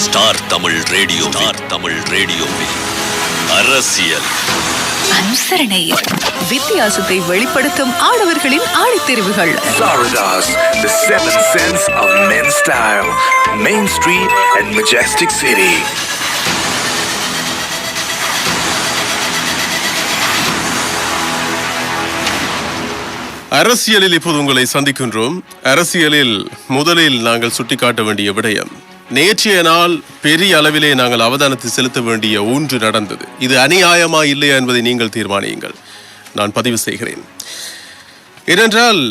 Star Tamil ரேடியோவில் அரசியல் அனுசரணையில் வித்தியாசத்தை வெளிப்படுத்தும் ஆடவர்களின் ஆடைத்தெரிவுகள். Florida's the seven sense of men's style, Main Street and Majestic City. அரசியலில் இப்போது உங்களை சந்திக்கின்றோம். அரசியலில் முதலில் நாங்கள் சுட்டிக்காட்ட வேண்டிய விடயம், நேற்றைய நாள் பெரிய அளவிலே நாங்கள் அவதானத்தை செலுத்த வேண்டிய ஒன்று நடந்தது. இது அநியாயமா இல்லையா என்பதை நீங்கள் தீர்மானியுங்கள். நான் பதிவு செய்கிறேன். ஏனென்றால்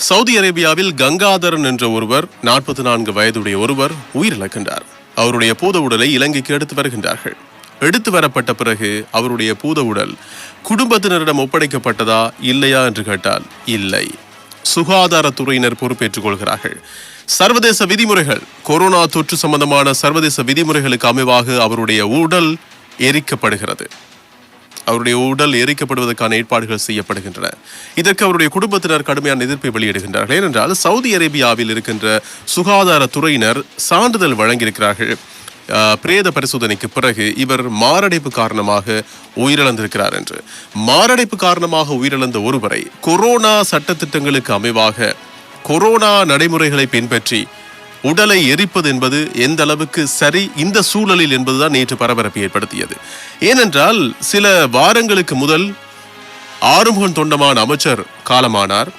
சவுதி அரேபியாவில் கங்காதரன் என்ற ஒருவர், 44 வயதுடைய ஒருவர் உயிரிழக்கின்றார். அவருடைய பூத உடலை இலங்கைக்கு எடுத்து வருகின்றார்கள். எடுத்து வரப்பட்ட பிறகு அவருடைய பூத உடல் குடும்பத்தினரிடம் ஒப்படைக்கப்பட்டதா இல்லையா என்று கேட்டால் இல்லை. சுகாதாரத்துறையினர் பொறுப்பேற்றுக் கொள்கிறார்கள். சர்வதேச விதிமுறைகள், கொரோனா தொற்று சம்பந்தமான சர்வதேச விதிமுறைகளுக்கு அமைவாக அவருடைய உடல் எரிக்கப்படுகிறது. அவருடைய உடல் எரிக்கப்படுவதற்கான ஏற்பாடுகள் செய்யப்படுகின்றன. இதற்கு அவருடைய குடும்பத்தினர் கடுமையான எதிர்ப்பை வெளியிடுகின்றார்கள். ஏனென்றால் சவுதி அரேபியாவில் இருக்கின்ற சுகாதாரத்துறையினர் சான்றிதழ் வழங்கியிருக்கிறார்கள். பிரேத பரிசோதனைக்கு பிறகு இவர் மாரடைப்பு காரணமாக உயிரிழந்திருக்கிறார் என்று. மாரடைப்பு காரணமாக உயிரிழந்த ஒருவரை கொரோனா சட்டத்திட்டங்களுக்கு அமைவாக கொரோனா நடைமுறைகளை பின்பற்றி உடலை எரிப்பது என்பது எந்த அளவுக்கு சரி இந்த சூழலில் என்பதுதான் நேற்று பரபரப்பை ஏற்படுத்தியது. ஏனென்றால் சில வாரங்களுக்கு முதல் ஆறுமுகன் தொண்டமான் அமைச்சர் காலமானார்.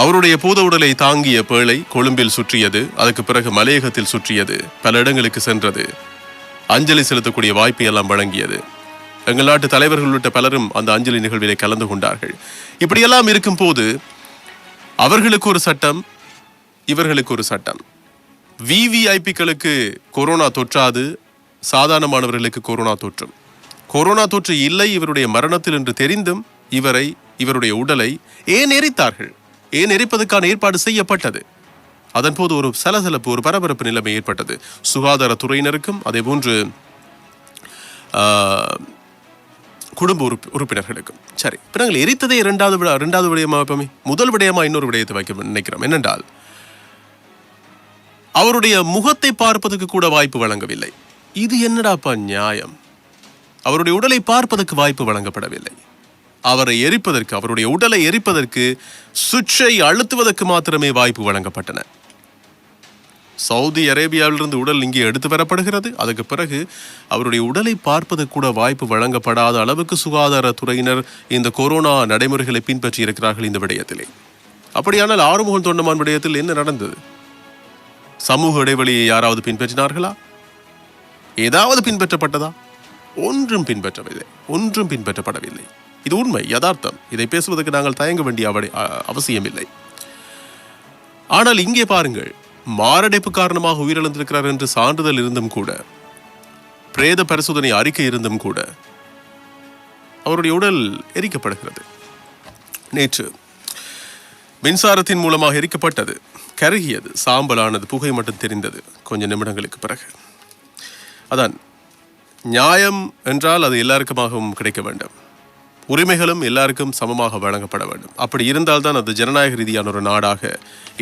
அவருடைய பூத உடலை தாங்கிய பேழை கொழும்பில் சுற்றியது. அதுக்கு பிறகு மலையகத்தில் சுற்றியது. பல இடங்களுக்கு சென்றது. அஞ்சலி செலுத்தக்கூடிய வாய்ப்பை எல்லாம் வழங்கியது. எங்கள் நாட்டு தலைவர்கள் உள்ளிட்ட பலரும் அந்த அஞ்சலி நிகழ்விலே கலந்து கொண்டார்கள். இப்படியெல்லாம் இருக்கும் போது அவர்களுக்கு ஒரு சட்டம், இவர்களுக்கு ஒரு சட்டம். விவிஐபிக்களுக்கு கொரோனா தொற்றாது, சாதாரணமானவர்களுக்கு கொரோனா தொற்றும். கொரோனா தொற்று இல்லை இவருடைய மரணத்தில் என்று தெரிந்தும் இவருடைய உடலை ஏன் எரித்தார்கள்? ஏன் எரிப்பதற்கான ஏற்பாடு செய்யப்பட்டது? அதன் போது ஒரு சலசலப்பு, ஒரு பரபரப்பு நிலைமை ஏற்பட்டது. சுகாதாரத்துறையினருக்கும் அதே போன்று குடும்ப உறுப்பினர்களுக்கும். சரி, இப்ப நாங்கள் எரித்ததே இரண்டாவது விடயமா வைப்போமே, முதல் விடயமா இன்னொரு விடயத்தை வைக்க நினைக்கிறோம். என்னென்றால் அவருடைய முகத்தை பார்ப்பதற்கு கூட வாய்ப்பு வழங்கவில்லை. இது என்னடாப்பா நியாயம்? அவருடைய உடலை பார்ப்பதற்கு வாய்ப்பு வழங்கப்படவில்லை. அவரை எரிப்பதற்கு, அவருடைய உடலை எரிப்பதற்கு, சுவிட்சை அழுத்துவதற்கு மாத்திரமே வாய்ப்பு வழங்கப்பட்டன. சவுதி அரேபியாவிலிருந்து உடல் இங்கே எடுத்து வரப்படுகிறது. அதுக்கு பிறகு அவருடைய உடலை பார்ப்பதற்கு கூட வாய்ப்பு வழங்கப்படாத அளவுக்கு சுகாதாரத்துறையினர் இந்த கொரோனா நடைமுறைகளை பின்பற்றி இருக்கிறார்கள் இந்த விடயத்திலே. அப்படியானால் ஆறுமுகன் தொண்டமான் விடயத்தில் என்ன நடந்தது? சமூக இடைவெளியை யாராவது பின்பற்றினார்களா? ஏதாவது பின்பற்றப்பட்டதா? ஒன்றும் பின்பற்றப்படவில்லை. இது உண்மை, யதார்த்தம். இதை பேசுவதற்கு நாங்கள் தயங்க வேண்டிய அவசியமில்லை. ஆனால் இங்கே பாருங்கள், மாரடைப்பு காரணமாக உயிரிழந்திருக்கிறார் என்று சான்றிதழ் இருந்தும் கூட, பிரேத பரிசோதனை அறிக்கை இருந்தும் கூட அவருடைய உடல் எரிக்கப்படுகிறது. நேற்று மின்சாரத்தின் மூலமாக எரிக்கப்பட்டது, கருகியது, சாம்பலானது, புகை மட்டும் தெரிந்தது கொஞ்ச நிமிடங்களுக்கு பிறகு. அதான் நியாயம் என்றால் அது எல்லாருக்குமாகவும் கிடைக்க வேண்டும். உரிமைகளும் எல்லாருக்கும் சமமாக வழங்கப்பட வேண்டும். அப்படி இருந்தால்தான் அது ஜனநாயக ரீதியான ஒரு நாடாக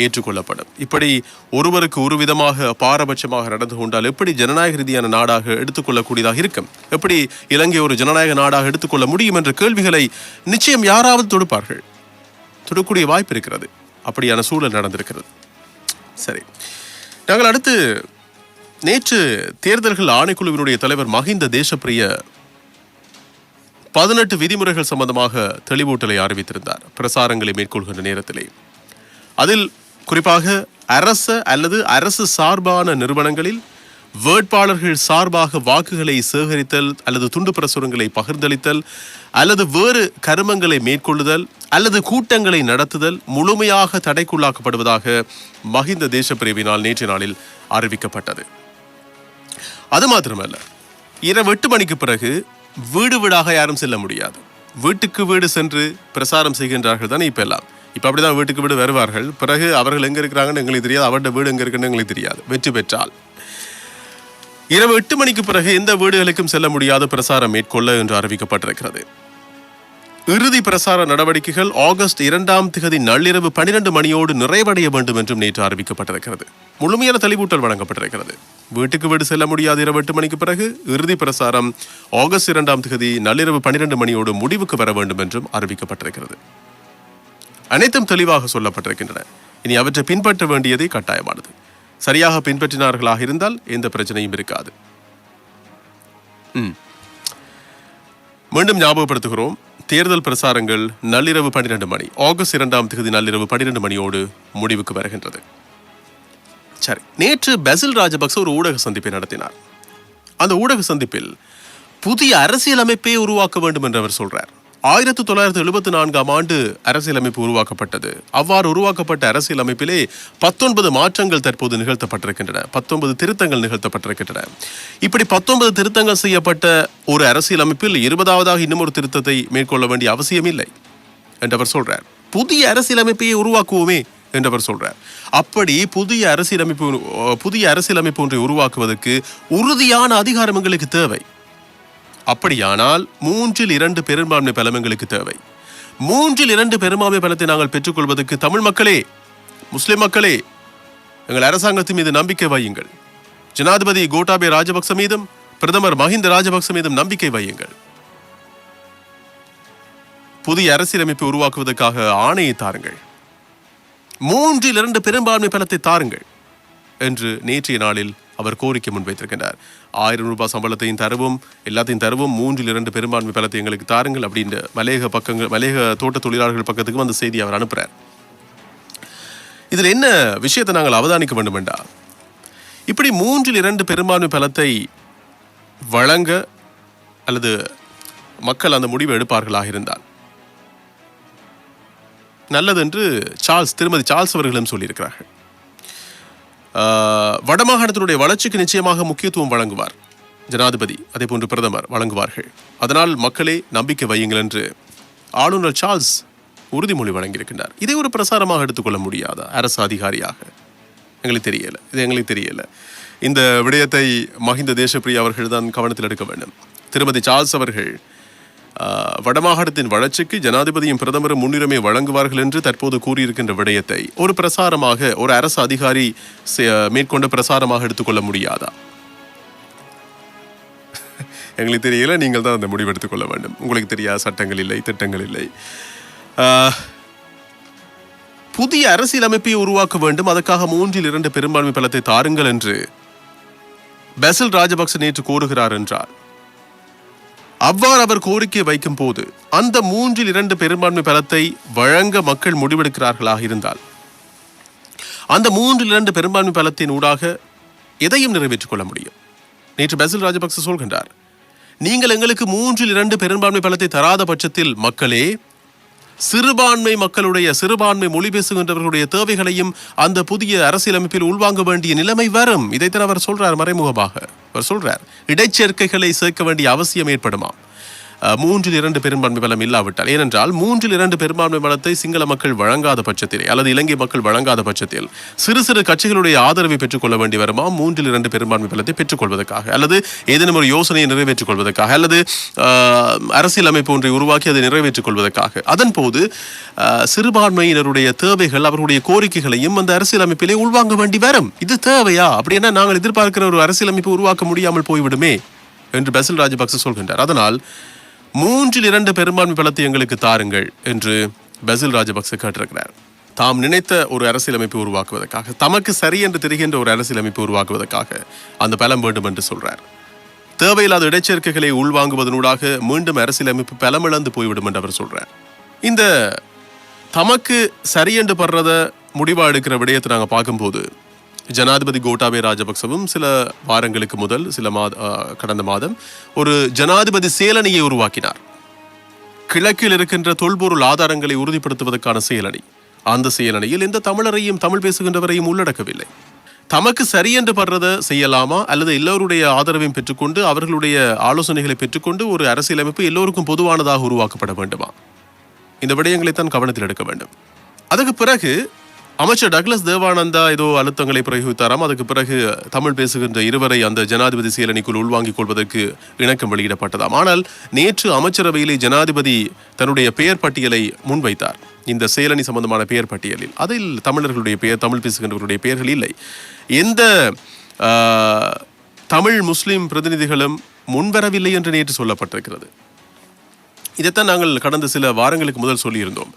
ஏற்றுக்கொள்ளப்படும். இப்படி ஒருவருக்கு ஒரு விதமாக பாரபட்சமாக நடந்து கொண்டால் எப்படி ஜனநாயக ரீதியான நாடாக எடுத்துக்கொள்ளக்கூடியதாக இருக்கும்? எப்படி இலங்கை ஒரு ஜனநாயக நாடாக எடுத்துக்கொள்ள முடியும் என்ற கேள்விகளை நிச்சயம் யாராவது தொடுப்பார்கள். தொடக்கூடிய வாய்ப்பு இருக்கிறது. அப்படியான சூழல் நடந்திருக்கிறது. சரி, நாங்கள் அடுத்து நேற்று தேர்தல்கள் ஆணைக்குழுவினுடைய தலைவர் மஹிந்த தேசப்பிரிய 18 விதிமுறைகள் சம்பந்தமாக தெளிவூட்டலை அறிவித்திருந்தார் பிரசாரங்களை மேற்கொள்கின்ற நேரத்திலே. அதில் குறிப்பாக அரசு சார்பான நிறுவனங்களில் வேட்பாளர்கள் சார்பாக வாக்குகளை சேகரித்தல் அல்லது துண்டு பிரசுரங்களை பகிர்ந்தளித்தல் அல்லது வேறு கருமங்களை மேற்கொள்ளுதல் அல்லது கூட்டங்களை நடத்துதல் முழுமையாக தடைக்குள்ளாக்கப்படுவதாக மஹிந்த தேசப்பிரிவினால் நேற்று நாளில் அறிவிக்கப்பட்டது. அது மாத்திரமல்ல, இரவு 8 மணிக்கு பிறகு வீடு வீடாக யாரும் செல்ல முடியாது. வீட்டுக்கு வீடு சென்று பிரசாரம் செய்கின்றார்கள் தானே இப்ப எல்லாம். இப்ப அப்படிதான் வீட்டுக்கு வீடு வருவார்கள். பிறகு அவர்கள் எங்க இருக்கிறாங்கன்னு எங்களுக்கு தெரியாது, அவருடைய வீடு எங்க இருக்குன்னு எங்களுக்கு தெரியாது. வெற்றி பெற்றால் இரவு 8 மணிக்கு பிறகு எந்த வீடுகளுக்கும் செல்ல முடியாத பிரசாரம் மேற்கொள்ள என்று அறிவிக்கப்பட்டிருக்கிறது. இறுதி பிரசார நடவடிக்கைகள் ஆகஸ்ட் 2 நள்ளிரவு 12 மணியோடு நிறைவடைய வேண்டும் என்றும் நேற்று அறிவிக்கப்பட்டிருக்கிறது. முழுமையான தெளிவூட்டல் வழங்கப்பட்டிருக்கிறது. வீட்டுக்கு வீடு செல்ல முடியாத இரவு 8 மணிக்கு பிறகு இறுதி பிரசாரம் ஆகஸ்ட் 2ஆம் தேதி நள்ளிரவு 12 மணியோடு முடிவுக்கு வர வேண்டும் என்றும் அறிவிக்கப்பட்டிருக்கிறது. அனைத்தும் தெளிவாக சொல்லப்பட்டிருக்கின்றன. இனி அவற்றை பின்பற்ற வேண்டியதே கட்டாயமானது. சரியாக பின்பற்றினார்களாக இருந்தால் எந்த பிரச்சனையும் இருக்காது. மீண்டும் ஞாபகப்படுத்துகிறோம், தேர்தல் பிரசாரங்கள் நள்ளிரவு 12 மணி, ஆகஸ்ட் 2ஆம் தேதி நள்ளிரவு 12 மணியோடு முடிவுக்கு வருகின்றது. சரி, நேற்று பெசில் ராஜபக்ச ஒரு ஊடக சந்திப்பை நடத்தினார். அந்த ஊடக சந்திப்பில் புதிய அரசியலமைப்பை உருவாக்க வேண்டும் என்று அவர் சொல்றார். 1974ஆம் ஆண்டு அரசியலமைப்பு உருவாக்கப்பட்டது. அவ்வாறு உருவாக்கப்பட்ட அரசியலமைப்பிலே 19 மாற்றங்கள் தற்போது நிகழ்த்தப்பட்டிருக்கின்றன. 19 திருத்தங்கள் நிகழ்த்தப்பட்டிருக்கின்றன. இப்படி 19 திருத்தங்கள் செய்யப்பட்ட ஒரு அரசியலமைப்பில் 20ஆவதாக இன்னும் ஒரு திருத்தத்தை மேற்கொள்ள வேண்டிய அவசியம் இல்லை என்று அவர் சொல்றார். புதிய அரசியலமைப்பையை உருவாக்குவோமே என்று அவர் சொல்றார். அப்படி புதிய அரசியலமைப்பு ஒன்றை உருவாக்குவதற்கு உறுதியான அதிகாரம் எங்களுக்கு தேவை. அப்படியானால் 3/2 பெரும்பான்மை பலம் எங்களுக்கு தேவை. 3/2 பெரும்பான்மை பலத்தை நாங்கள் பெற்றுக்கொள்வதற்கு தமிழ் மக்களே, முஸ்லிம் மக்களே, எங்கள் அரசாங்கத்தின் மீது நம்பிக்கை வையுங்கள். ஜனாதிபதி கோட்டாபய ராஜபக்ச மீதும் பிரதமர் மஹிந்த ராஜபக்ச மீதும் நம்பிக்கை வையுங்கள். புதிய அரசியலமைப்பை உருவாக்குவதற்காக ஆணையை தாருங்கள். 3/2 பெரும்பான்மை பலத்தை தாருங்கள் என்று நேற்றைய நாளில் அவர் கோரிக்கை முன்வைத்திருக்கின்றார். 1000 ரூபாய் சம்பளத்தையும் தருவோம், எல்லாத்தையும் தருவோம், 3/2 பெரும்பான்மை பலத்தை எங்களுக்கு தாருங்கள் அப்படின்ற மலையக தோட்ட தொழிலாளர்கள் பக்கத்துக்கும் அந்த செய்தி அவர் அனுப்புறார். இதுல என்ன விஷயத்தை நாங்கள் அவதானிக்க வேண்டும் என்றால், இப்படி 3/2 பெரும்பான்மை பலத்தை வழங்க அல்லது மக்கள் அந்த முடிவை எடுப்பார்களாக இருந்தால் நல்லது என்று திருமதி சார்ல்ஸ் அவர்களும் சொல்லியிருக்கிறார்கள். வடமாகாணத்தினுடைய வளர்ச்சிக்கு நிச்சயமாக முக்கியத்துவம் வழங்குவார் ஜனாதிபதி, அதே போன்று பிரதமர் வழங்குவார்கள். அதனால் மக்களே நம்பிக்கை வையுங்கள் என்று ஆளுநர் சார்ல்ஸ் உறுதிமொழி வழங்கியிருக்கின்றார். இதை ஒரு பிரசாரமாக எடுத்துக்கொள்ள முடியாத அரசு அதிகாரியாக எங்களுக்கு தெரியல. இந்த விடயத்தை மஹிந்த தேசப்பிரியா அவர்கள் தான் கவனத்தில் எடுக்க வேண்டும். திருமதி சார்ல்ஸ் அவர்கள் வடமாகாணத்தின் வளர்ச்சிக்கு ஜனாதிபதியும் பிரதமரும் முன்னுரிமை வழங்குவார்கள் என்று தற்போது கூறியிருக்கின்ற விடயத்தை ஒரு பிரசாரமாக, ஒரு அரசு அதிகாரி மேற்கொண்ட பிரசாரமாக எடுத்துக்கொள்ள முடியாதா? எங்களுக்கு தெரியல, நீங்கள் தான் அந்த முடிவு எடுத்துக்கொள்ள வேண்டும். உங்களுக்கு தெரியாத சட்டங்கள் இல்லை, திட்டங்கள் இல்லை. புதிய அரசியலமைப்பை உருவாக்க வேண்டும், அதற்காக 3/2 பெரும்பான்மை பலத்தை தாருங்கள் என்று பெசில் ராஜபக்ச நேற்று கோருகிறார் என்றார். அவ்வாறு அவர் கோரிக்கை வைக்கும் போது அந்த 3/2 பெரும்பான்மை பலத்தை வழங்க மக்கள் முடிவெடுக்கிறார்களாக இருந்தால் அந்த 3/2 பெரும்பான்மை பலத்தின் ஊடாக எதையும் நிறைவேற்றிக் கொள்ள முடியும். நேற்று பெசில் ராஜபக்ச சொல்கின்றார், நீங்கள் எங்களுக்கு 3/2 பெரும்பான்மை பலத்தை தராத பட்சத்தில் மக்களே, சிறுபான்மை மொழி பேசுகின்றவர்களுடைய தேவைகளையும் அந்த புதிய அரசியலமைப்பில் உள்வாங்க வேண்டிய நிலைமை வரும். இதைத்தான் அவர் சொல்றார். மறைமுகமாக அவர் சொல்றார், இடைச்சேர்க்கைகளை சேர்க்க வேண்டிய அவசியம் ஏற்படுமாம் 3/2 பெரும்பான்மை பலம் இல்லாவிட்டால். ஏனென்றால் 3/2 பெரும்பான்மை பலத்தை சிங்கள மக்கள் வழங்காத பட்சத்திலே அல்லது இலங்கை மக்கள் வழங்காத பட்சத்தில் சிறு கட்சிகளுடைய ஆதரவை பெற்றுக்கொள்ள வேண்டி வருமா 3/2 பெரும்பான்மை பலத்தை பெற்றுக்கொள்வதற்காக, அல்லது ஏதேனும் ஒரு யோசனையை நிறைவேற்றிக் கொள்வதற்காக, அல்லது அரசியலமைப்பு ஒன்றை உருவாக்கி அதை நிறைவேற்றிக் கொள்வதற்காக. அதன் போது சிறுபான்மையினருடைய தேவைகள், அவர்களுடைய கோரிக்கைகளையும் அந்த அரசியலமைப்பிலே உள்வாங்க வேண்டி வரும். இது தேவையா? அப்படின்னா நாங்கள் எதிர்பார்க்கிற ஒரு அரசியலமைப்பு உருவாக்க முடியாமல் போய்விடுமே என்று பெசில் ராஜபக்ச சொல்கின்றார். அதனால் 3/2 பெரும்பான்மை பலத்தை எங்களுக்கு தாருங்கள் என்று பெசில் ராஜபக்ச கேட்டிருக்கிறார். தாம் நினைத்த ஒரு அரசியலமைப்பை உருவாக்குவதற்காக, தமக்கு சரி என்று தெரிகின்ற ஒரு அரசியலமைப்பை உருவாக்குவதற்காக அந்த பலம் வேண்டும் என்று சொல்றார். தேவையில்லாத இடைச்சேர்க்கைகளை உள்வாங்குவதனூடாக மீண்டும் அரசியலமைப்பு பலமிழந்து போய்விடும் என்று அவர் சொல்றார். இந்த தமக்கு சரி என்று படுறத முடிவா எடுக்கிற விடயத்தை நாங்கள் பார்க்கும்போது ஜனாதிபதி கோட்டாபய ராஜபக்சவும் சில வாரங்களுக்கு முதல் கடந்த மாதம் ஒரு ஜனாதிபதி செயலணியை உருவாக்கினார். கிழக்கில் இருக்கின்ற தொல்பொருள் ஆதாரங்களை உறுதிப்படுத்துவதற்கான செயலணி. அந்த செயலணியில் எந்த தமிழரையும், தமிழ் பேசுகின்றவரையும் உள்ளடக்கவில்லை. தமக்கு சரி என்று படுறதை செய்யலாமா அல்லது எல்லோருடைய ஆதரவையும் பெற்றுக்கொண்டு அவர்களுடைய ஆலோசனைகளை பெற்றுக்கொண்டு ஒரு அரசியலமைப்பு எல்லோருக்கும் பொதுவானதாக உருவாக்கப்பட வேண்டுமா? இந்த விடயங்களைத்தான் கவனத்தில் எடுக்க வேண்டும். அதுக்கு பிறகு அமைச்சர் டக்ளஸ் தேவானந்தா ஏதோ அழுத்தங்களை பிரயோகித்தாராம். அதுக்கு பிறகு தமிழ் பேசுகின்ற இருவரை அந்த ஜனாதிபதி செயலணிக்குள் உள்வாங்கிக் கொள்வதற்கு இணக்கம் வெளியிடப்பட்டதாம். ஆனால் நேற்று அமைச்சரவையிலே ஜனாதிபதி தன்னுடைய பெயர் பட்டியலை முன்வைத்தார். இந்த செயலணி சம்பந்தமான பெயர் பட்டியலில். அதில் தமிழர்களுடைய பெயர், தமிழ் பேசுகின்றவர்களுடைய பெயர்கள் இல்லை. எந்த தமிழ் முஸ்லிம் பிரதிநிதிகளும் முன்வரவில்லை என்று நேற்று சொல்லப்பட்டிருக்கிறது. இதைத்தான் நாங்கள் கடந்த சில வாரங்களுக்கு முதல் சொல்லியிருந்தோம்.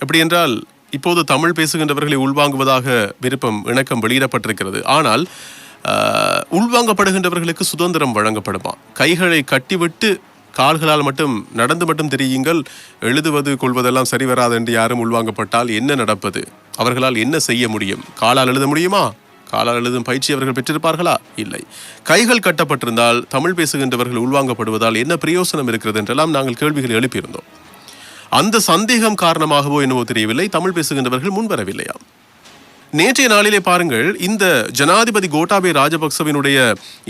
எப்படி என்றால், இப்போது தமிழ் பேசுகின்றவர்களை உள்வாங்குவதாக விருப்பம் இணக்கம் வெளியிடப்பட்டிருக்கிறது. ஆனால் உள்வாங்கப்படுகின்றவர்களுக்கு சுதந்திரம் வழங்கப்படுமா? கைகளை கட்டிவிட்டு கால்களால் மட்டும் நடந்து மட்டும் தெரியுங்கள், எழுதுவது கொள்வதெல்லாம் சரி வராது என்று யாரும் உள்வாங்கப்பட்டால் என்ன நடப்பது? அவர்களால் என்ன செய்ய முடியும்? காலால் எழுத முடியுமா? காலால் எழுதும் பயிற்சி அவர்கள் பெற்றிருப்பார்களா? இல்லை. கைகள் கட்டப்பட்டிருந்தால் தமிழ் பேசுகின்றவர்கள் உள்வாங்கப்படுவதால் என்ன பிரயோசனம் இருக்கிறது என்றெல்லாம் நாங்கள் கேள்விகள் எழுப்பியிருந்தோம். அந்த சந்தேகம் காரணமாகவோ என்னவோ தெரியவில்லை, தமிழ் பேசுகின்றவர்கள் முன்வரவில்லையாம். நேற்றைய நாளிலே பாருங்கள், இந்த ஜனாதிபதி கோட்டாபய ராஜபக்சவினுடைய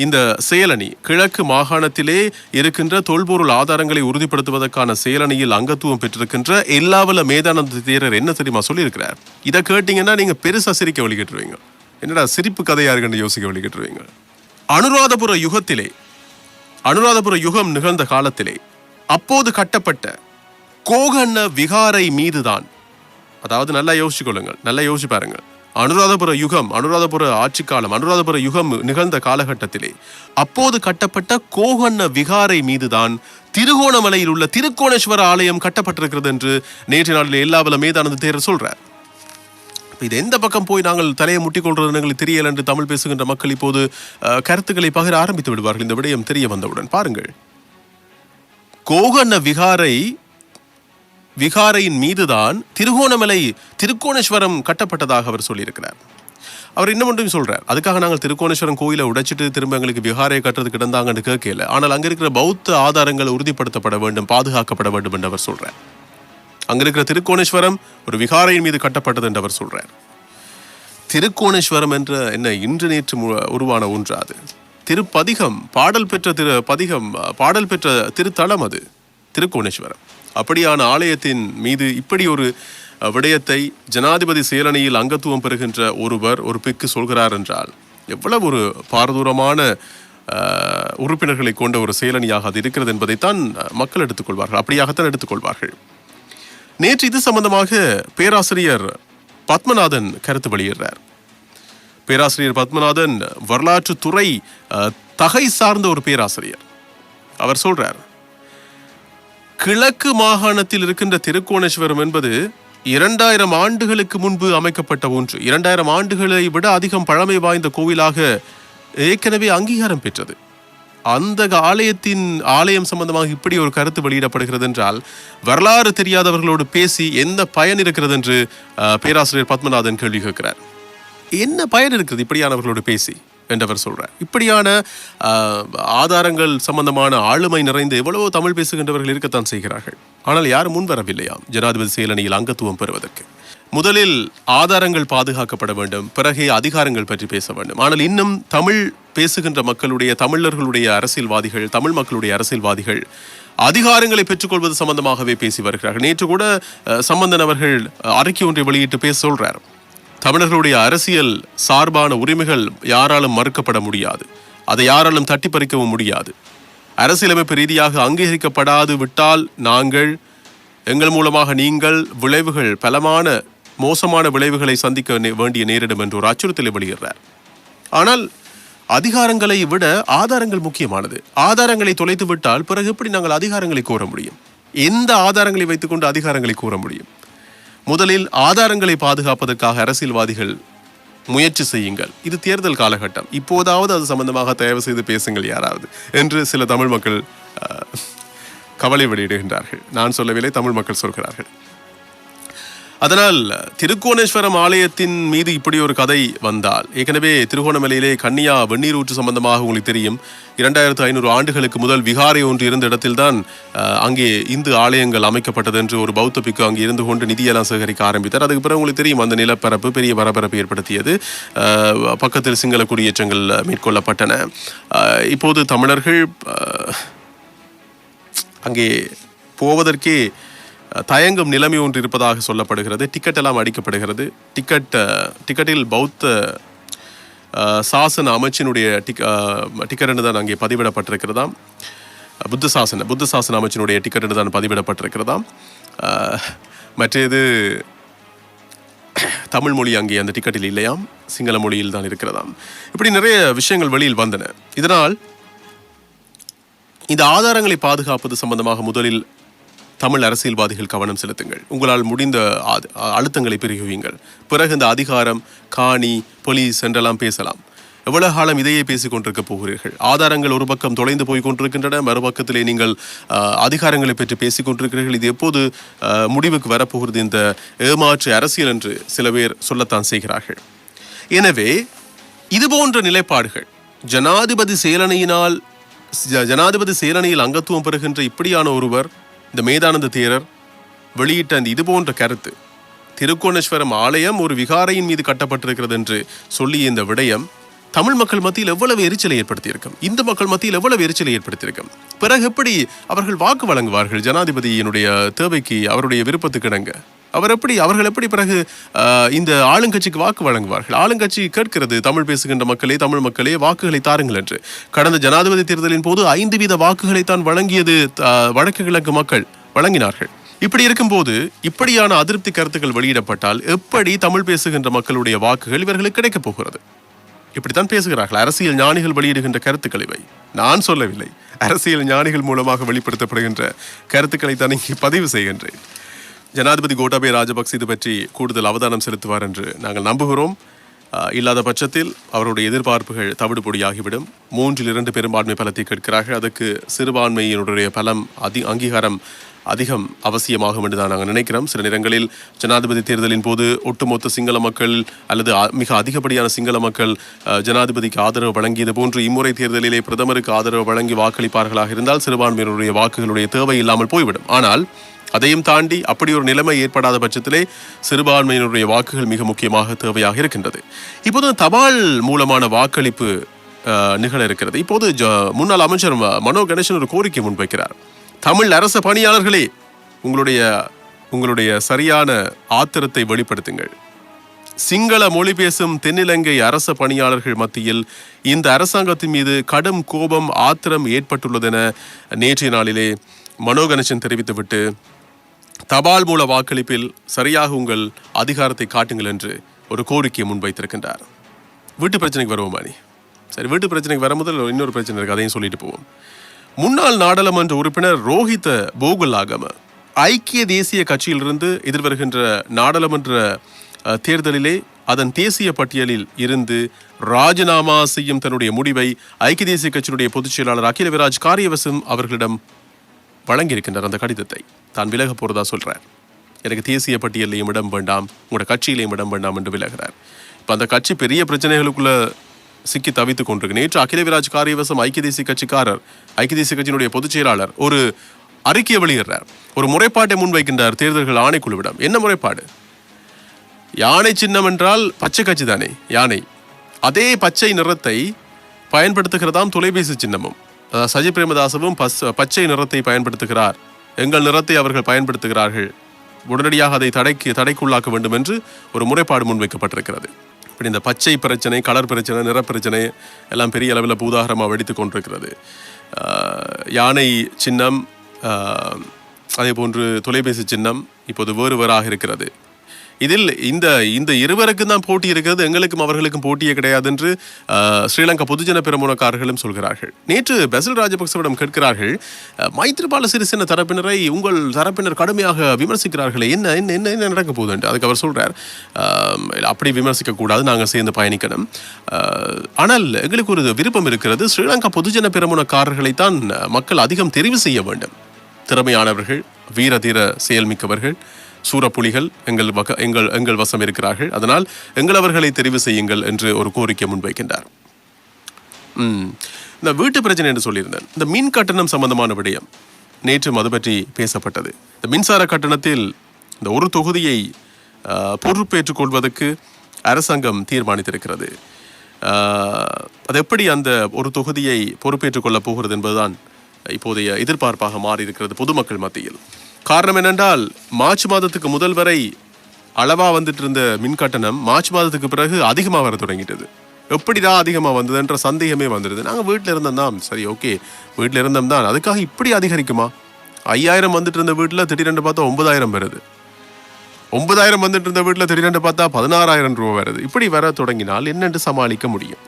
இந்த செயலணி கிழக்கு மாகாணத்திலே இருக்கின்ற தொல்பொருள் ஆதாரங்களை உறுதிப்படுத்துவதற்கான செயலணியில் அங்கத்துவம் பெற்றிருக்கின்ற எல்லாவல்ல மேதானந்த தேரர் என்ன தெரியுமா சொல்லியிருக்கிறார்? இதை கேட்டீங்கன்னா நீங்க பெருசா சிரிக்க வழிகிட்டுருவீங்க. என்னடா சிரிப்பு கதையா இருக்குன்னு யோசிக்க வழிகிட்டுருவீங்க. அனுராதபுர யுகம் நிகழ்ந்த காலத்திலே அப்போது கட்டப்பட்ட கோகண்ண விகாரை மீதுதான், அதாவது நல்லா யோசிச்சு கொள்ளுங்கள், நல்லா யோசிச்சு பாருங்கள். அனுராதபுர ஆட்சி காலம், அனுராதபுர யுகம் நிகழ்ந்த காலகட்டத்திலே அப்போது கட்டப்பட்ட கோகண்ண விகாரை மீதுதான் திருகோணமலையில் உள்ள திருக்கோணேஸ்வர ஆலயம் கட்டப்பட்டிருக்கிறது என்று நேற்று நாளில் எல்லாவல்ல மேதானந்த தேரர் சொல்றார். இது எந்த பக்கம் போய் நாங்கள் தலையை முட்டிக்கொள்றது எங்களுக்கு தெரியல என்று தமிழ் பேசுகின்ற மக்கள் இப்போது கருத்துக்களை பகிர ஆரம்பித்து விடுவார்கள். இந்த விடயம் தெரிய வந்தவுடன் பாருங்கள், கோகண்ண விகாரையின் மீதுதான் திருக்கோணேஸ்வரம் கட்டப்பட்டதாக அவர் சொல்லியிருக்கிறார். அவர் இன்னும் ஒன்றையும் சொல்றார், அதுக்காக நாங்கள் திருக்கோணேஸ்வரம் கோயிலை உடைச்சிட்டு திரும்ப எங்களுக்கு விகாரையை கட்டுறதுக்கு கிடந்தாங்கன்னு கேட்கல, ஆனால் அங்க இருக்கிற பௌத்த ஆதாரங்கள் உறுதிப்படுத்தப்பட வேண்டும், பாதுகாக்கப்பட வேண்டும் என்று அவர் சொல்றார். அங்க இருக்கிற திருக்கோணேஸ்வரம் ஒரு விகாரையின் மீது கட்டப்பட்டது என்று அவர் சொல்றார். திருக்கோணேஸ்வரம் என்ற என்ன இன்று நேற்று உருவான ஒன்று? அது திருப்பதிகம், பாடல் பெற்ற திருத்தலம் அது திருக்கோணேஸ்வரம். அப்படியான ஆலயத்தின் மீது இப்படி ஒரு விடயத்தை ஜனாதிபதி செயலணியில் அங்கத்துவம் பெறுகின்ற ஒரு பிக்கு சொல்கிறார் என்றால் எவ்வளவு ஒரு பாரதூரமான உறுப்பினர்களை கொண்ட ஒரு செயலணியாக அது இருக்கிறது என்பதைத்தான் மக்கள் எடுத்துக்கொள்வார்கள். அப்படியாகத்தான் எடுத்துக்கொள்வார்கள். நேற்று இது சம்பந்தமாக பேராசிரியர் பத்மநாதன் கருத்து வெளியிடுறார். பேராசிரியர் பத்மநாதன் வரலாற்று துறை தகை சார்ந்த ஒரு பேராசிரியர். அவர் சொல்றார், கிழக்கு மாகாணத்தில் இருக்கின்ற திருக்கோணேஸ்வரம் என்பது 2000 ஆண்டுகளுக்கு முன்பு அமைக்கப்பட்ட ஒன்று. 2000 ஆண்டுகளை விட அதிகம் பழமை வாய்ந்த கோவிலாக ஏற்கனவே அங்கீகாரம் பெற்றது. அந்த ஆலயம் சம்பந்தமாக இப்படி ஒரு கருத்து வெளியிடப்படுகிறது என்றால் வரலாறு தெரியாதவர்களோடு பேசி என்ன பயன் இருக்கிறது என்று பேராசிரியர் பத்மநாதன் கேள்வி கேட்கிறார். என்ன பயன் இருக்கிறது இப்படியானவர்களோடு பேசி என்றவர் சொல்றார். இப்படியான ஆதாரங்கள் சம்பந்தமான ஆளுமை நிறைந்த எவ்வளவோ தமிழ் பேசுகின்றவர்கள் இருக்கத்தான் செய்கிறார்கள். ஆனால் யாரும் முன்வரவில்லையாம் ஜனாதிபதி செயலணியில் அங்கத்துவம் பெறுவதற்கு. முதலில் ஆதாரங்கள் பாதுகாக்கப்பட வேண்டும், பிறகே அதிகாரங்கள் பற்றி பேச வேண்டும். ஆனால் இன்னும் தமிழ் பேசுகின்ற தமிழர்களுடைய அரசியல்வாதிகள், தமிழ் மக்களுடைய அரசியல்வாதிகள் அதிகாரங்களை பெற்றுக்கொள்வது சம்பந்தமாகவே பேசி வருகிறார்கள். நேற்று கூட சம்பந்தன் அவர்கள் அறிக்கை ஒன்றை வெளியிட்டு பேச சொல்றார், தமிழர்களுடைய அரசியல் சார்பான உரிமைகள் யாராலும் மறுக்கப்பட முடியாது, அதை யாராலும் தட்டி பறிக்கவும் முடியாது. அரசியலமைப்பு ரீதியாக அங்கீகரிக்கப்படாது விட்டால் எங்கள் மூலமாக நீங்கள் பலமான மோசமான விளைவுகளை சந்திக்க வேண்டிய நேரிடும் என்று ஒரு அச்சுறுத்தலை வெளியிடுறார். ஆனால் அதிகாரங்களை விட ஆதாரங்கள் முக்கியமானது. ஆதாரங்களை தொலைத்து விட்டால் பிறகு எப்படி நாங்கள் அதிகாரங்களை கோர முடியும்? எந்த ஆதாரங்களை வைத்துக்கொண்டு அதிகாரங்களை கோர முடியும்? முதலில் ஆதாரங்களை பாதுகாப்பதற்காக அரசியல்வாதிகள் முயற்சி செய்யுங்கள். இது தேர்தல் காலகட்டம், இப்போதாவது அது சம்பந்தமாக தயவு செய்து பேசுங்கள் யாராவது என்று சில தமிழ் மக்கள் கவலை வெளியிடுகின்றார்கள். நான் சொல்லவில்லை, தமிழ் மக்கள் சொல்கிறார்கள். அதனால் திருக்கோணேஸ்வரம் ஆலயத்தின் மீது இப்படி ஒரு கதை வந்தால், ஏற்கனவே திருகோணமலையிலே கன்னியா வெந்நீர் ஊற்று சம்பந்தமாக உங்களுக்கு தெரியும், 2500 ஆண்டுகளுக்கு முதல் விகாரை ஒன்று இருந்த இடத்தில்தான் அங்கே இந்து ஆலயங்கள் அமைக்கப்பட்டது என்று ஒரு பௌத்த பிக்கு அங்கே இருந்து கொண்டு நிதியெல்லாம் சேகரிக்க ஆரம்பித்தார். அதுக்கு பிறகு உங்களுக்கு தெரியும், அந்த நிலப்பரப்பு பெரிய பரபரப்பு ஏற்படுத்தியது. பக்கத்தில் சிங்கள குடியேற்றங்கள் மேற்கொள்ளப்பட்டன. இப்போது தமிழர்கள் அங்கே போவதற்கே தயங்கும் நிலைமை ஒன்று இருப்பதாக சொல்லப்படுகிறது. டிக்கெட் எல்லாம் அடிக்கப்படுகிறது. டிக்கெட்டில் பௌத்த சாசன அமைச்சினுடைய டிக்கெட் தான் அங்கே பதிவிடப்பட்டிருக்கிறதாம். புத்த சாசன அமைச்சினுடைய டிக்கெட் தான் பதிவிடப்பட்டிருக்கிறதாம். மற்றது தமிழ் மொழி அங்கே அந்த டிக்கெட்டில் இல்லையாம், சிங்கள மொழியில் தான் இருக்கிறதாம். இப்படி நிறைய விஷயங்கள் வெளியில் வந்தன. இதனால் இந்த ஆதாரங்களை பாதுகாப்பது சம்பந்தமாக முதலில் தமிழ் அரசியல்வாதிகள் கவனம் செலுத்துங்கள். உங்களால் முடிந்த அழுத்தங்களை பெருகுவீங்கள். பிறகு இந்த அதிகாரம், காணி, போலீஸ் என்றெல்லாம் பேசலாம். எவ்வளவு காலம் இதையே பேசிக் கொண்டிருக்க போகிறீர்கள்? ஆதாரங்கள் ஒரு பக்கம் தொலைந்து போய் கொண்டிருக்கின்றன, மறுபக்கத்திலே நீங்கள் அதிகாரங்களை பற்றி பேசிக் கொண்டிருக்கிறீர்கள். இது எப்போது முடிவுக்கு வரப்போகிறது இந்த ஏமாற்று அரசியல் என்று சில பேர் சொல்லத்தான் செய்கிறார்கள். எனவே இது போன்ற நிலைப்பாடுகள் ஜனாதிபதி செயலணியில் அங்கத்துவம் பெறுகின்ற இப்படியான ஒருவர், இந்த மேதானந்த தேரர் வெளியிட்ட அந்த இது போன்ற கருத்து, திருக்கோணேஸ்வரம் ஆலயம் ஒரு விகாரையின் மீது கட்டப்பட்டிருக்கிறது என்று சொல்லிய இந்த விடயம் தமிழ் மக்கள் மத்தியில் எவ்வளவு எரிச்சலை ஏற்படுத்தியிருக்கும், இந்த மக்கள் மத்தியில் எவ்வளவு எரிச்சலை ஏற்படுத்தியிருக்கும். பிறகு எப்படி அவர்கள் வாக்கு வழங்குவார்கள் ஜனாதிபதியினுடைய தேவைக்கு, அவருடைய விருப்பத்துக்கு இணங்க? அவர்கள் எப்படி பிறகு இந்த ஆளுங்கட்சிக்கு வாக்கு வழங்குவார்கள்? ஆளுங்கட்சி கேட்கிறது, தமிழ் பேசுகின்ற மக்களே, தமிழ் மக்களே வாக்குகளை தாருங்கள் என்று. கடந்த ஜனாதிபதி தேர்தலின் போது 5% வாக்குகளை தான் வழங்கியது வடக்கு கிழக்கு மக்கள் வழங்கினார்கள். இப்படி இருக்கும்போது இப்படியான அதிருப்தி கருத்துக்கள் வெளியிடப்பட்டால் எப்படி தமிழ் பேசுகின்ற மக்களுடைய வாக்குகள் இவர்களுக்கு கிடைக்கப் போகிறது? இப்படித்தான் பேசுகிறார்கள் அரசியல் ஞானிகள் வெளியிடுகின்ற கருத்துக்கள் இவை. நான் சொல்லவில்லை, அரசியல் ஞானிகள் மூலமாக வெளிப்படுத்தப்படுகின்ற கருத்துக்களை தான் இங்கே பதிவு செய்கின்றேன். ஜனாதிபதி கோட்டாபய ராஜபக்ச இது பற்றி கூடுதல் அவதானம் செலுத்துவார் என்று நாங்கள் நம்புகிறோம். இல்லாத பட்சத்தில் அவருடைய எதிர்பார்ப்புகள் தவிடுபொடியாகிவிடும். 3/2 பெரும்பான்மை பலத்தை கேட்கிறார்கள். அதுக்கு சிறுபான்மையினுடைய பலம் அங்கீகாரம் அதிகம் அவசியமாகும் என்று தான் நாங்கள் நினைக்கிறோம். சில நேரங்களில் ஜனாதிபதி தேர்தலின் போது ஒட்டுமொத்த சிங்கள மக்கள் அல்லது மிக அதிகப்படியான சிங்கள மக்கள் ஜனாதிபதிக்கு ஆதரவு வழங்கியது போன்று இம்முறை தேர்தலிலே பிரதமருக்கு ஆதரவு வழங்கி வாக்களிப்பார்களாக இருந்தால் சிறுபான்மையினருடைய வாக்குகளுடைய தேவை இல்லாமல் போய்விடும். ஆனால் அதையும் தாண்டி அப்படி ஒரு நிலைமை ஏற்படாத பட்சத்திலே சிறுபான்மையினருடைய வாக்குகள் மிக முக்கியமாக தேவையாக இருக்கின்றது. இப்போது தபால் மூலமான வாக்களிப்பு நிகழ இருக்கிறது. இப்போது முன்னாள் அமைச்சர் மனோ கணேசன் ஒரு கோரிக்கை முன்வைக்கிறார். தமிழ் அரச பணியாளர்களே, உங்களுடைய சரியான ஆத்திரத்தை வெளிப்படுத்துங்கள். சிங்கள மொழி பேசும் தென்னிலங்கை அரச பணியாளர்கள் மத்தியில் இந்த அரசாங்கத்தின் மீது கடும் கோபம், ஆத்திரம் ஏற்பட்டுள்ளதென நேற்றைய நாளிலே மனோ கணேசன் தெரிவித்துவிட்டு தபால் மூல வாக்களிப்பில் சரியாக உங்கள் அதிகாரத்தை காட்டுங்கள் என்று ஒரு கோரிக்கையை முன்வைத்திருக்கின்றார். வீட்டு பிரச்சனைக்கு வருவோம் மாணி. சரி, வீட்டு பிரச்சனைக்கு வர முதல் இன்னொரு பிரச்சனை இருக்கு, அதையும் சொல்லிட்டு போவோம். முன்னாள் நாடாளுமன்ற உறுப்பினர் ரோஹித போகுலாகம ஐக்கிய தேசிய கட்சியிலிருந்து எதிர்வருகின்ற நாடாளுமன்ற தேர்தலிலே அதன் தேசிய பட்டியலில் இருந்து ராஜினாமா செய்யும் தன்னுடைய முடிவை ஐக்கிய தேசிய கட்சியினுடைய பொதுச் செயலாளர் அகில விராஜ் காரியவசம் அவர்களிடம் வழங்கியிருக்கின்றார். அந்த கடிதத்தை தான் விலக போறதா சொல்றார். எனக்கு தேசிய பட்டியலையும் இடம் வேண்டாம், உங்களோட கட்சியிலையும் இடம் வேண்டாம் என்று விலகிறார். இப்போ அந்த கட்சி பெரிய பிரச்சனைகளுக்குள்ள சிக்கி தவித்துக் கொண்டிருக்கு. நேற்று அகில விராஜ் காரியவசம் ஐக்கிய தேசிய கட்சியினுடைய பொதுச் செயலாளர் ஒரு அறிக்கையை வெளியிடுறார். ஒரு முறைப்பாட்டை முன்வைக்கின்றார் தேர்தல்கள் ஆணைக்குழுவிடம். என்ன முறைப்பாடு? யானை சின்னம் என்றால் பச்சை கட்சி தானே யானை, அதே பச்சை நிறத்தை பயன்படுத்துகிறதாம் தொலைபேசி சின்னமும். சஜித் பிரேமதாசவும் பச்சை நிறத்தை பயன்படுத்துகிறார், எங்கள் நிறத்தை அவர்கள் பயன்படுத்துகிறார்கள், உடனடியாக அதை தடைக்குள்ளாக்க வேண்டும் என்று ஒரு முறைப்பாடு முன்வைக்கப்பட்டிருக்கிறது. இப்படி இந்த பச்சை பிரச்சனை, கலர் பிரச்சனை, நிற பிரச்சனை எல்லாம் பெரிய அளவில் பூதாகரமாக வெடித்து கொண்டிருக்கிறது. யானை சின்னம், அதே போன்று தொலைபேசி சின்னம் இப்போது வேறு வேறாக இருக்கிறது. இதில் இந்த இருவருக்கும் தான் போட்டி இருக்கிறது, எங்களுக்கும் அவர்களுக்கும் போட்டியே கிடையாது என்று ஸ்ரீலங்கா பொதுஜன பெரமுனக்காரர்களும் சொல்கிறார்கள். நேற்று பசில் ராஜபக்சவிடம் கேட்கிறார்கள், மைத்ரிபால சிறிசேன தரப்பினரை உங்கள் தரப்பினர் கடுமையாக விமர்சிக்கிறார்களே, என்ன என்ன என்ன நடக்க போகுது என்று. அதுக்கு அவர் சொல்றார், அப்படி விமர்சிக்க கூடாது, நாங்கள் சேர்ந்து பயணிக்கணும். ஆனால் எங்களுக்கு ஒரு விருப்பம் இருக்கிறது, ஸ்ரீலங்கா பொதுஜன பெரமுனக்காரர்களைத்தான் மக்கள் அதிகம் தெரிவு செய்ய வேண்டும். திறமையானவர்கள், வீர தீர செயல்மிக்கவர்கள், சூரப்புலிகள் எங்கள் வசம் இருக்கிறார்கள், அதனால் அவர்களை தெரிவு செய்யுங்கள் என்று ஒரு கோரிக்கை முன்வைக்கின்றார். இந்த வீட்டு பிரச்சனை என்று சொல்லியிருந்தேன். இந்த மின் கட்டணம் சம்பந்தமான விடயம் நேற்றும் அது பற்றி பேசப்பட்டது. இந்த மின்சார கட்டணத்தில் இந்த ஒரு தொகுதியை பொறுப்பேற்றுக் கொள்வதற்கு அரசாங்கம் தீர்மானித்திருக்கிறது. அது எப்படி அந்த ஒரு தொகுதியை பொறுப்பேற்றுக் கொள்ளப் போகிறது என்பதுதான் இப்போதைய எதிர்பார்ப்பாக மாறி இருக்கிறது பொதுமக்கள் மத்தியில். காரணம் என்னென்றால், மார்ச் மாதத்துக்கு முதல் வரை அளவா வந்துட்டு இருந்த மின் கட்டணம் மார்ச் மாதத்துக்கு பிறகு அதிகமாக வர தொடங்கிட்டது. எப்படிதான் அதிகமாக வந்ததுன்ற சந்தேகமே வந்துடுது. நாங்கள் வீட்டில் இருந்தோம் தான், சரி ஓகே வீட்டில் இருந்தோம் தான், அதுக்காக இப்படி அதிகரிக்குமா? 5000 வந்துட்டு இருந்த வீட்டில் திடீரென்று பார்த்தா 9000 வருது. 9,000 வந்துட்டு இருந்த வீட்டில் திடீரென்று பார்த்தா 16,000 ரூபாய் வருது. இப்படி வர தொடங்கினால் என்னென்று சமாளிக்க முடியும்?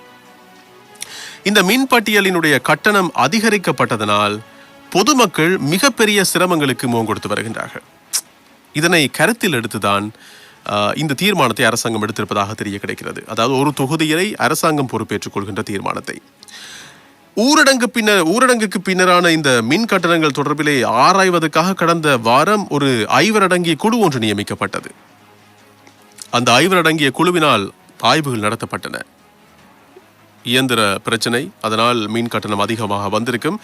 இந்த மின் பட்டியலினுடைய கட்டணம் அதிகரிக்கப்பட்டதனால் பொதுமக்கள் மிகப்பெரிய சிரமங்களுக்கு முகம் கொடுத்து வருகின்றார்கள். இதனை கருத்தில் எடுத்துதான் இந்த தீர்மானத்தை அரசாங்கம் எடுத்திருப்பதாக தெரிய கிடைக்கிறது. அதாவது ஒரு தொகுதியை அரசாங்கம் பொறுப்பேற்றுக் கொள்கின்ற தீர்மானத்தை. ஊரடங்குக்கு பின்னரான இந்த மின் கட்டணங்கள் தொடர்பிலே ஆராய்வதற்காக கடந்த வாரம் ஒரு 5 அடங்கிய குழு ஒன்று நியமிக்கப்பட்டது. அந்த 5 அடங்கிய குழுவினால் ஆய்வுகள் நடத்தப்பட்டன. இயந்திர பிரச்சனை, அதனால் மின் கட்டணம் அதிகமாக வந்திருக்கும்,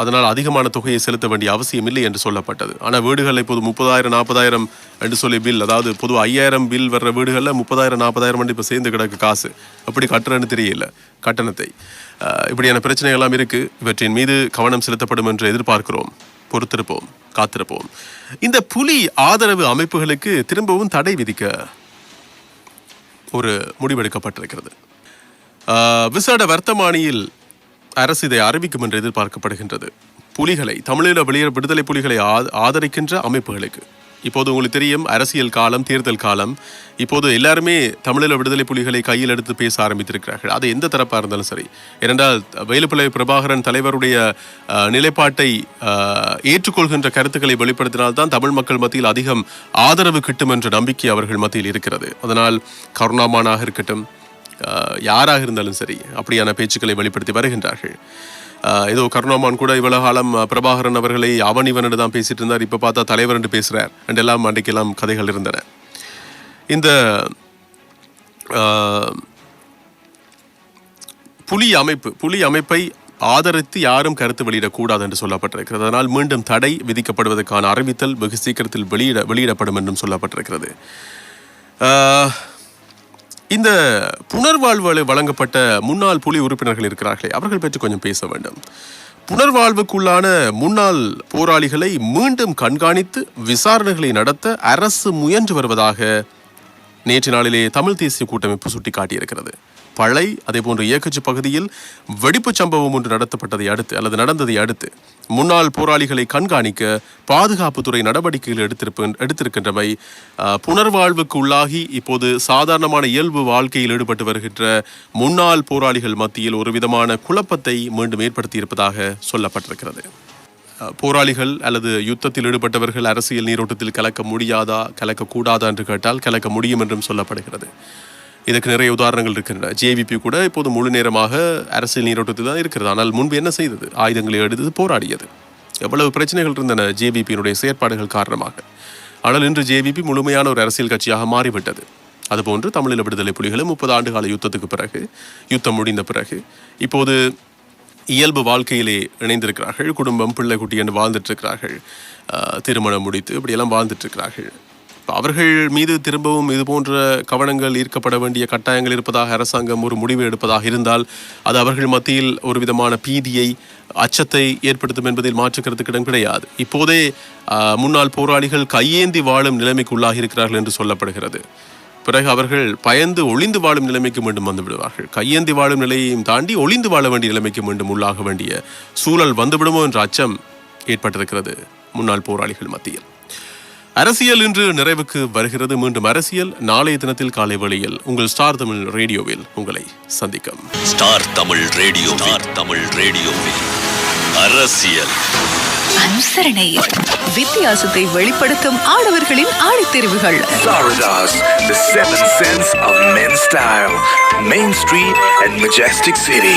அதனால் அதிகமான தொகையை செலுத்த வேண்டிய அவசியம் இல்லை என்று சொல்லப்பட்டது. ஆனால் வீடுகளில் இப்போது 30,000 40,000 என்று சொல்லி பில், அதாவது பொது 5,000 பில் வர்ற வீடுகளில் 30,000 40,000 இப்போ சேர்ந்து கிடக்கு காசு. அப்படி கட்டுறன்னு தெரியல கட்டணத்தை. இப்படியான பிரச்சனைகள் எல்லாம் இருக்கு. இவற்றின் மீது கவனம் செலுத்தப்படும் என்று எதிர்பார்க்கிறோம். பொறுத்திருப்போம், காத்திருப்போம். இந்த புலி ஆதரவு அமைப்புகளுக்கு திரும்பவும் தடை விதிக்க ஒரு முடிவெடுக்கப்பட்டிருக்கிறது. விசேட வர்த்தமானியில் அரசு இதை அறிவிக்கும் என்று எதிர்பார்க்கப்படுகின்றது. புலிகளை, தமிழீழ விடுதலை புலிகளை ஆதரிக்கின்ற அமைப்புகளுக்கு இப்போது உங்களுக்கு தெரியும், அரசியல் காலம், தேர்தல் காலம். இப்போது எல்லாருமே தமிழீழ விடுதலை புலிகளை கையில் எடுத்து பேச ஆரம்பித்திருக்கிறார்கள். அது எந்த தரப்பாக இருந்தாலும் சரி. ஏனென்றால் வேலுப்பிள்ளை பிரபாகரன் தலைவருடைய நிலைப்பாட்டை ஏற்றுக்கொள்கின்ற கருத்துக்களை வெளிப்படுத்தினால்தான் தமிழ் மக்கள் மத்தியில் அதிகம் ஆதரவு கிட்டும் என்ற நம்பிக்கை அவர்கள் மத்தியில் இருக்கிறது. அதனால் கருணாமானாக இருக்கட்டும், யாராக இருந்தாலும் சரி, அப்படியான பேச்சுக்களை வெளிப்படுத்தி வருகின்றார்கள். ஏதோ கருணாமான் கூட இவ்வளவு காலம் பிரபாகரன் அவர்களை அவன் இவன் என்று தான் பேசிட்டு இருந்தார், இப்ப பார்த்தா தலைவர் என்று பேசுறார் என்றெல்லாம் அன்றைக்கெல்லாம் கதைகள் இருந்தன. இந்த புலி அமைப்பை ஆதரித்து யாரும் கருத்து வெளியிடக்கூடாது என்று சொல்லப்பட்டிருக்கிறது. அதனால் மீண்டும் தடை விதிக்கப்படுவதற்கான அறிவித்தல் வெகு சீக்கிரத்தில் வெளியிடப்படும் என்றும் சொல்லப்பட்டிருக்கிறது. இந்த புனர்வாழ்வு வழங்கப்பட்ட முன்னாள் புலி உறுப்பினர்கள் இருக்கிறார்களே, அவர்கள் பற்றி கொஞ்சம் பேச வேண்டும். புனர்வாழ்வுக்குள்ளான முன்னாள் போராளிகளை மீண்டும் கண்காணித்து விசாரணைகளை நடத்த அரசு முயன்று வருவதாக நேற்று நாளிலே தமிழ் தேசிய கூட்டமைப்பு சுட்டிக்காட்டியிருக்கிறது. பழை, அதே போன்ற இயக்கச்சி பகுதியில் வெடிப்பு சம்பவம் ஒன்று நடந்ததை அடுத்து முன்னாள் போராளிகளை கண்காணிக்க பாதுகாப்புத்துறை நடவடிக்கைகள் எடுத்திருக்கின்றவை புனர்வாழ்வுக்கு உள்ளாகி இப்போது சாதாரணமான இயல்பு வாழ்க்கையில் ஈடுபட்டு வருகின்ற முன்னாள் போராளிகள் மத்தியில் ஒரு விதமான குழப்பத்தை மீண்டும் ஏற்படுத்தியிருப்பதாக சொல்லப்பட்டிருக்கிறது. போராளிகள் அல்லது யுத்தத்தில் ஈடுபட்டவர்கள் அரசியல் நீரோட்டத்தில் கலக்கக்கூடாதா என்று கேட்டால் கலக்க முடியும் என்றும் சொல்லப்படுகிறது. இதற்கு நிறைய உதாரணங்கள் இருக்கின்றன. ஜேவிபி கூட இப்போது முழு நேரமாக அரசியல் நீரோட்டத்தில் தான் இருக்கிறது. ஆனால் முன்பு என்ன செய்தது? ஆயுதங்களை எடுத்து போராடியது. எவ்வளவு பிரச்சனைகள் இருந்தன ஜேவிபியினுடைய செயற்பாடுகள் காரணமாக. ஆனால் இன்று ஜேவிபி முழுமையான ஒரு அரசியல் கட்சியாக மாறிவிட்டது. அதுபோன்று தமிழீழ விடுதலை புலிகளும் 30 ஆண்டுகால யுத்தத்துக்கு பிறகு, யுத்தம் முடிந்த பிறகு இப்போது இயல்பு வாழ்க்கையிலே இணைந்திருக்கிறார்கள். குடும்பம், பிள்ளை குட்டி என்று வாழ்ந்துட்டு இருக்கிறார்கள். திருமணம் முடித்து இப்படியெல்லாம் வாழ்ந்துட்டு இருக்கிறார்கள். அவர்கள் மீது திரும்பவும் இது போன்ற கவனங்கள் ஈர்க்கப்பட வேண்டிய கட்டாயங்கள் இருப்பதாக அரசாங்கம் ஒரு முடிவு எடுப்பதாக இருந்தால் அது அவர்கள் மத்தியில் ஒரு விதமான பீதியை, அச்சத்தை ஏற்படுத்தும் என்பதில் மாற்றுக்கிறதுக்கு இடம் கிடையாது. இப்போதே முன்னாள் போராளிகள் கையேந்தி வாழும் நிலைமைக்கு உள்ளாகி இருக்கிறார்கள் என்று சொல்லப்படுகிறது. பிறகு அவர்கள் பயந்து ஒளிந்து வாழும் நிலைமைக்கு மீண்டும் வந்து விடுவார்கள். கையேந்தி வாழும் நிலையையும் தாண்டி ஒளிந்து வாழ வேண்டிய நிலைமைக்கு மீண்டும் உள்ளாக வேண்டிய சூழல் வந்துவிடுமோ என்ற அச்சம் ஏற்பட்டிருக்கிறது முன்னாள் போராளிகள் மத்தியில். அரசியல் இன்று நிறைவுக்கு வருகிறது. மீண்டும் அரசியல் நாளைய தினத்தில் காலை வேளையில் உங்கள் ஸ்டார் தமிழ் ரேடியோவில் உங்களை சந்திக்கும். ஸ்டார் தமிழ் ரேடியோவில் அரசியல் அனுசரணை, வித்தியாசத்தை வெளிப்படுத்தும் ஆடவர்களின் ஆடித்தெரிவுகள். Florida's The Seven Sense of Men's Style, Main Street and Majestic City.